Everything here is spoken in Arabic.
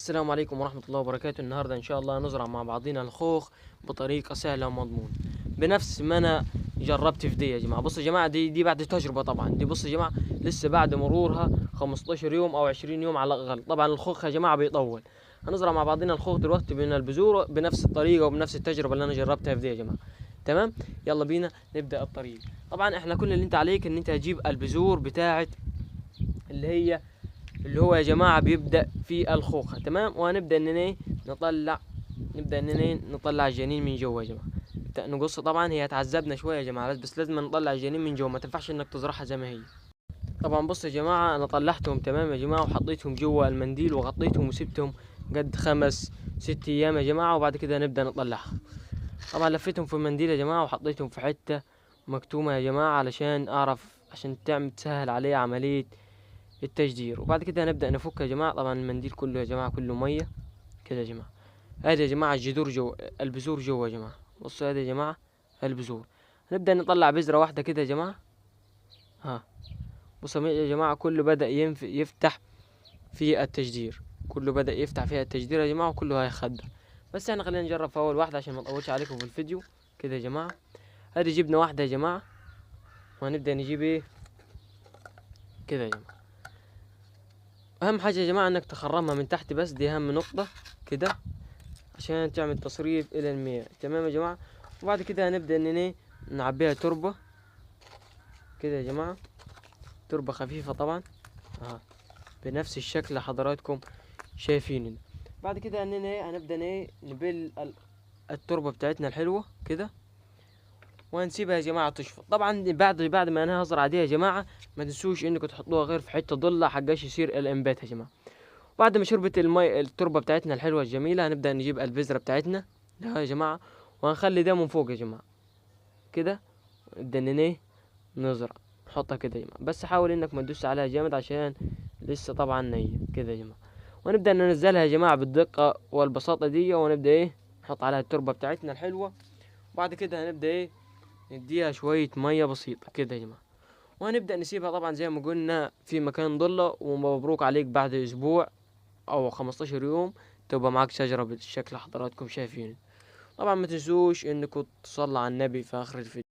السلام عليكم ورحمة الله وبركاته. النهاردة إن شاء الله نزرع مع بعضنا الخوخ بطريقة سهلة ومضمونة بنفس ما أنا جربت في دي يا جماعة. بصوا يا جماعة، دي بعد تجربة طبعا. دي بصوا يا جماعة، لسه بعد مرورها 15 يوم أو 20 يوم على الأقل. طبعا الخوخ يا جماعة بيطول. هنزرع مع بعضنا الخوخ دلوقتي بين البذور بنفس الطريقة وبنفس التجربة اللي أنا جربتها في دي يا جماعة. تمام، يلا بينا نبدأ الطريق. طبعا احنا كل اللي انت عليك ان انت تجيب البذور بتاعت اللي هو يا جماعة بيبدأ في الخوخة. تمام، وهنبدأ اننا نطلع الجنين من جوا يا جماعة. نبدأ نقص. طبعا هي هتعذبنا شوية يا جماعة، بس لازم نطلع الجنين من جوا، ما تنفعش انك تزرعها زي ما هي. طبعا بص يا جماعة، انا طلعتهم تمام يا جماعة، وحطيتهم جوا المنديل وغطيتهم وسبتهم قد 5 6 ايام يا جماعة، وبعد كده نبدأ نطلعها. طبعا لفيتهم في المنديل يا جماعة وحطيتهم في حتة مكتومة يا جماعة علشان اعرف، عشان تسهل علي عملية التجدير. وبعد كده هنبدأ نفك يا جماعة. طبعا المنديل كله يا جماعة كله مية كده يا جماعة. هذا يا جماعة الجذور جو، البذور جوا يا جماعة. بصوا هذا يا جماعة البذور. هنبدأ نطلع بذرة واحدة كده يا جماعة. ها، بصوا يا جماعة، كله بدأ يفتح في التجدير. كله بدأ يفتح فيها التجدير يا جماعة، وكله هيخدر. بس احنا خلينا نجرب في أول واحدة عشان ما نطولش عليكم في الفيديو. كده يا جماعة، هذه جبنا واحدة يا جماعة، وهنبدأ نجيب ايه كده يا جماعة. اهم حاجة يا جماعة انك تخرمها من تحت، بس دي اهم نقطة كده عشان تعمل تصريف الى المياه. تمام يا جماعة. وبعد كده هنبدأ اننا نعبيها تربة كده يا جماعة، تربة خفيفة طبعا. اها، بنفس الشكل اللي حضراتكم شايفين. بعد كده اننا هنبدأ نبل التربة بتاعتنا الحلوة كده، وهنسيبها يا جماعة تشفط. طبعا بعد ما انا هزرع دي يا جماعة، ما تنسوش انكم تحطوها غير في حتة ضلة حقاش يصير الانبات يا جماعة. بعد ما شربت المي التربة بتاعتنا الحلوة الجميلة، هنبدأ نجيب البذرة بتاعتنا ده يا جماعة، وهنخلي ده من فوق يا جماعة كده. نبدأ نزرع، نحطها كده يا جماعة، بس حاول انك ما تدوس عليها جامد عشان لسه طبعا نية كده يا جماعة. ونبدأ ننزلها يا جماعة بالدقة والبساطة دي، ونبدأ نحط عليها التربة بتاعتنا الحلوة. وبعد كده هنبدأ نديها شوية مية بسيطة كده يا جماعة، وهنبدأ نسيبها طبعا زي ما قلنا في مكان ضلة. ومبروك عليك، بعد اسبوع او 15 يوم تبقى معاك شجرة بالشكل حضراتكم شايفين. طبعا ما تنسوش انكم تصلوا على النبي في اخر الفيديو.